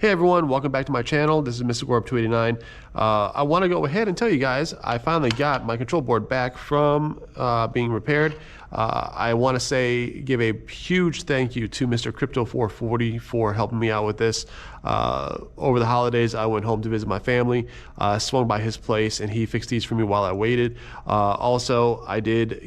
Hey everyone, welcome back to my channel. This is Mr. Gorb289. I want to go ahead and tell you guys I finally got my control board back from being repaired. I want to give a huge thank you to Mr. Crypto440 for helping me out with this. Over the holidays, I went home to visit my family, swung by his place, and he fixed these for me while I waited. Also, I did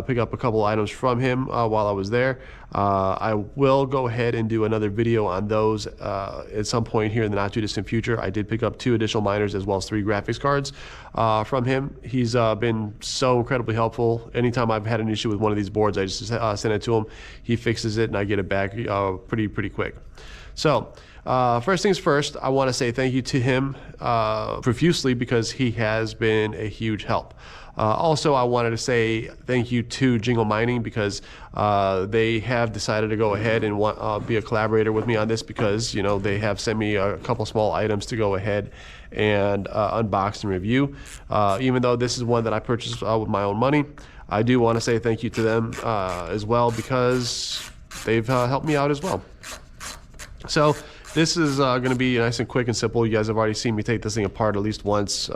pick up a couple items from him while I was there. I will go ahead and do another video on those at some point here in the not too distant future. I did pick up 2 additional miners as well as 3 graphics cards from him. He's been so incredibly helpful. Anytime I've had an issue with one of these boards, I just send it to him. He fixes it and I get it back pretty quick. So first things first, I want to say thank you to him profusely because he has been a huge help. Also, I wanted to say thank you to Jingle Mining because they have decided to go ahead and be a collaborator with me on this because, you know, they have sent me a couple small items to go ahead and unbox and review. Even though this is one that I purchased with my own money, I do want to say thank you to them as well because they've helped me out as well. So this is going to be nice and quick and simple. You guys have already seen me take this thing apart at least once.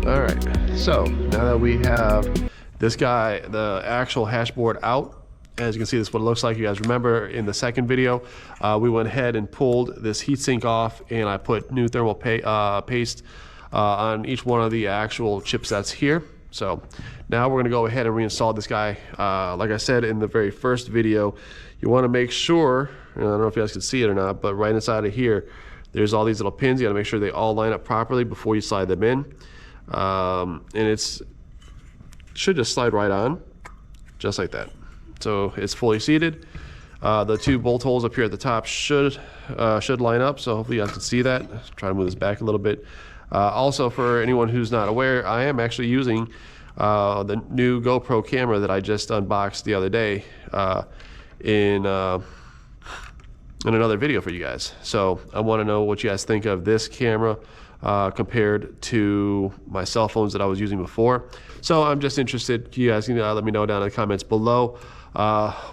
Alright, so now that we have this guy, the actual hash board out, as you can see, this is what it looks like. You guys remember in the second video, we went ahead and pulled this heatsink off and I put new thermal paste on each one of the actual chipsets here. So now we're going to go ahead and reinstall this guy. Like I said in the very first video, you want to make sure, I don't know if you guys can see it or not, but right inside of here, there's all these little pins. You got to make sure they all line up properly before you slide them in. And should just slide right on, just like that. So it's fully seated. The 2 bolt holes up here at the top should line up, so hopefully you guys can see that. Let's try to move this back a little bit. Also, for anyone who's not aware, I am actually using the new GoPro camera that I just unboxed the other day in another video for you guys. So I want to know what you guys think of this camera compared to my cell phones that I was using before. So I'm just interested, you guys can let me know down in the comments below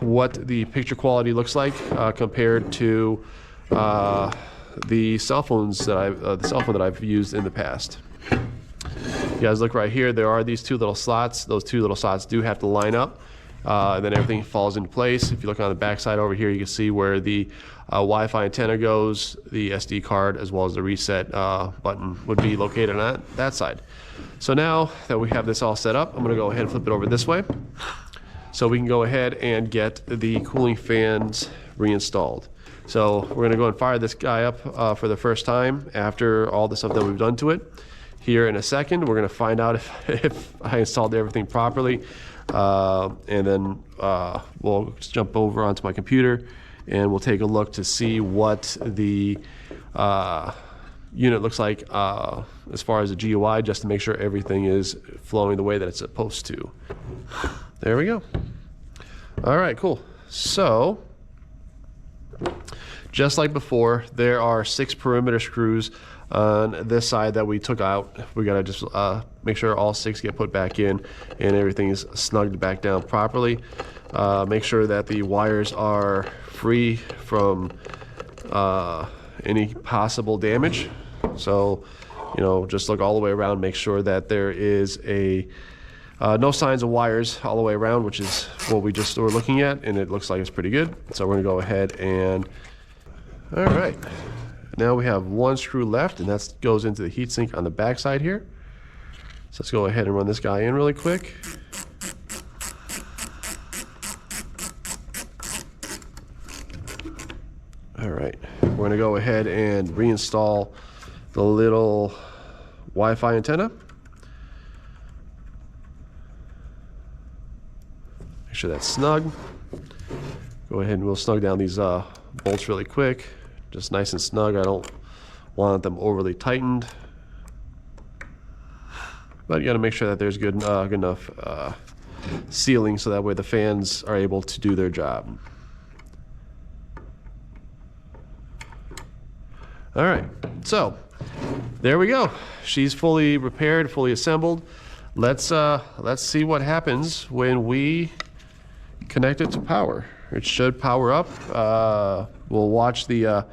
what the picture quality looks like compared to the cell phones that the cell phone that I've used in the past. You guys look right here, there are these 2 little slots. Those 2 little slots do have to line up. And then everything falls into place. If you look on the back side over here, you can see where the Wi-Fi antenna goes, the SD card, as well as the reset button would be located on that side. So now that we have this all set up, I'm going to go ahead and flip it over this way so we can go ahead and get the cooling fans reinstalled. So we're going to go and fire this guy up for the first time after all the stuff that we've done to it. Here in a second, we're going to find out if I installed everything properly. And then we'll just jump over onto my computer and we'll take a look to see what the unit looks like as far as the GUI, just to make sure everything is flowing the way that it's supposed to. There we go. All right, cool. So, just like before, there are 6 perimeter screws on this side that we took out. We gotta just make sure all 6 get put back in and everything is snugged back down properly. Make sure that the wires are free from any possible damage. So, you know, just look all the way around, make sure that there is no signs of wires all the way around, which is what we just were looking at, and it looks like it's pretty good. So we're gonna go ahead and, all right. Now we have 1 screw left, and that goes into the heatsink on the back side here. So let's go ahead and run this guy in really quick. All right, we're gonna go ahead and reinstall the little Wi-Fi antenna. Make sure that's snug. Go ahead and we'll snug down these bolts really quick. Just nice and snug. I don't want them overly tightened. But you gotta make sure that there's good enough sealing so that way the fans are able to do their job. All right, so there we go. She's fully repaired, fully assembled. Let's see what happens when we connect it to power. It should power up. We'll watch the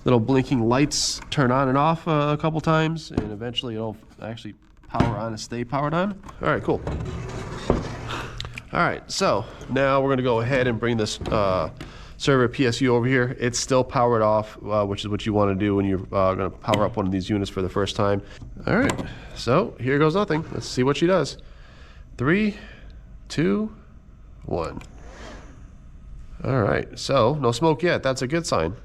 little blinking lights turn on and off a couple times, and eventually it'll actually power on and stay powered on. All right, cool. All right, so now we're gonna go ahead and bring this server PSU over here. It's still powered off, which is what you want to do when you're going to power up one of these units for the first time. All right, so here goes nothing. Let's see what she does. 3, 2, 1. All right, so no smoke yet. That's a good sign.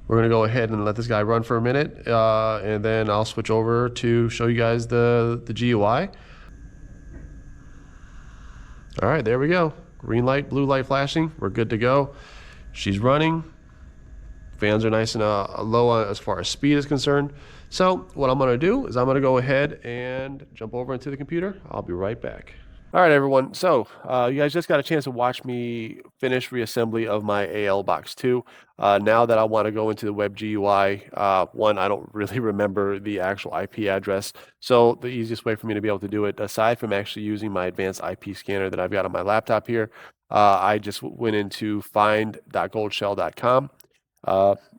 We're going to go ahead and let this guy run for a minute, and then I'll switch over to show you guys the GUI. All right, there we go. Green light, blue light flashing. We're good to go. She's running. Fans are nice and low as far as speed is concerned. So what I'm going to do is I'm going to go ahead and jump over into the computer. I'll be right back. All right, everyone. So you guys just got a chance to watch me finish reassembly of my AL Box II. Now that I want to go into the web GUI, one, I don't really remember the actual IP address. So the easiest way for me to be able to do it, aside from actually using my advanced IP scanner that I've got on my laptop here, I just went into find.goldshell.com.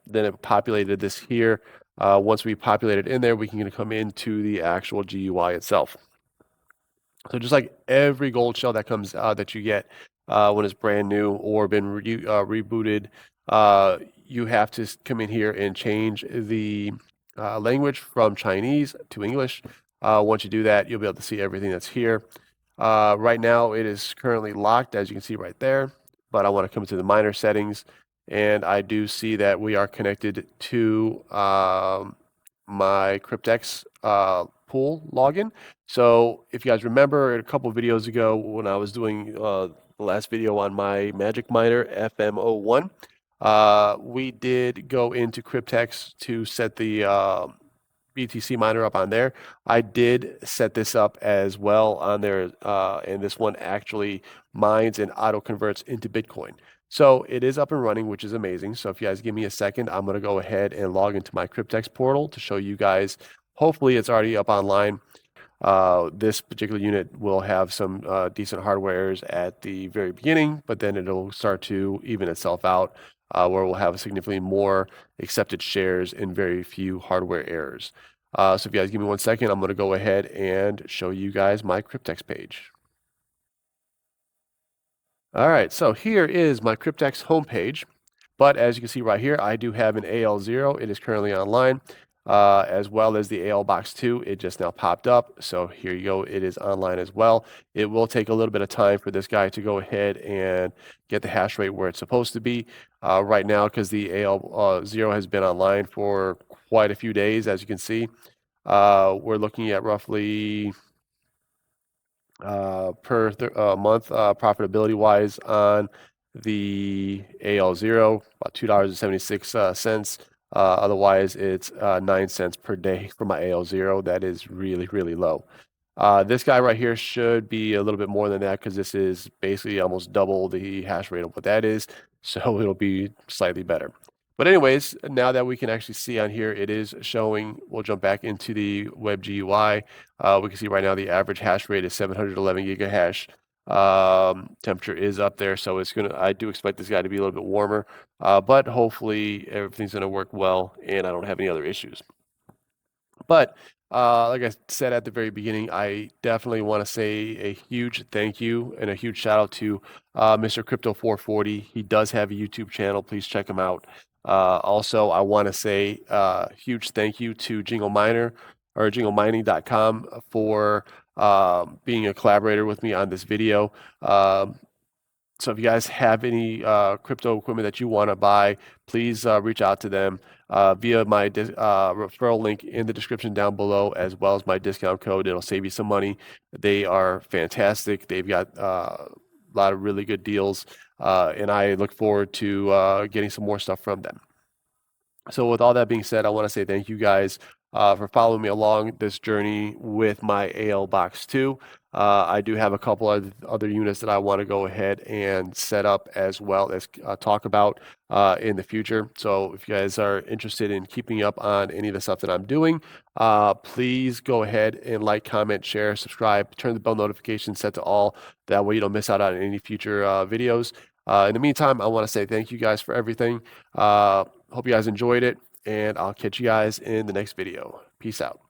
Then it populated this here. Once we populate it in there, we can come into the actual GUI itself. So just like every gold shell that comes that you get when it's brand new or been rebooted, you have to come in here and change the language from Chinese to English. Once you do that, you'll be able to see everything that's here. Right now, it is currently locked, as you can see right there, but I want to come to the miner settings, and I do see that we are connected to my Cryptex pool login. So if you guys remember a couple of videos ago when I was doing the last video on my Magic Miner FM01, we did go into Cryptex to set the BTC miner up on there. I did set this up as well on there, and this one actually mines and auto converts into Bitcoin. So it is up and running, which is amazing. So if you guys give me a second, I'm going to go ahead and log into my Cryptex portal to show you guys. Hopefully it's already up online. This particular unit will have some decent hardware errors at the very beginning, but then it'll start to even itself out, where we'll have significantly more accepted shares and very few hardware errors. So if you guys give me 1 second, I'm going to go ahead and show you guys my Cryptex page. All right, so here is my Cryptex homepage. But as you can see right here, I do have an AL0. It is currently online, as well as the AL Box II. It just now popped up. So here you go. It is online as well. It will take a little bit of time for this guy to go ahead and get the hash rate where it's supposed to be. Right now, because the AL0 has been online for quite a few days, as you can see, we're looking at roughly per month profitability wise on the AL0, about $2.76. Otherwise, it's 9 cents per day for my AL0. That is really, really low. This guy right here should be a little bit more than that because this is basically almost double the hash rate of what that is. So it'll be slightly better. But anyways, now that we can actually see on here, it is showing. We'll jump back into the web GUI. We can see right now the average hash rate is 711 gigahash. Temperature is up there, so I do expect this guy to be a little bit warmer, but hopefully everything's gonna work well and I don't have any other issues. But like I said at the very beginning, I definitely want to say a huge thank you and a huge shout out to Mr. Crypto 440. He does have a YouTube channel. Please check him out. Also, I want to say a huge thank you to Jingle Miner or jinglemining.com for being a collaborator with me on this video. So if you guys have any crypto equipment that you want to buy, please reach out to them via my referral link in the description down below, as well as my discount code. It'll save you some money. They are fantastic. They've got a lot of really good deals, and I look forward to getting some more stuff from them. So with all that being said, I want to say thank you guys for following me along this journey with my AL Box II. I do have a couple of other units that I want to go ahead and set up as well as talk about in the future. So if you guys are interested in keeping up on any of the stuff that I'm doing, please go ahead and like, comment, share, subscribe, turn the bell notification set to all. That way you don't miss out on any future videos. In the meantime, I want to say thank you guys for everything. Hope you guys enjoyed it, and I'll catch you guys in the next video. Peace out.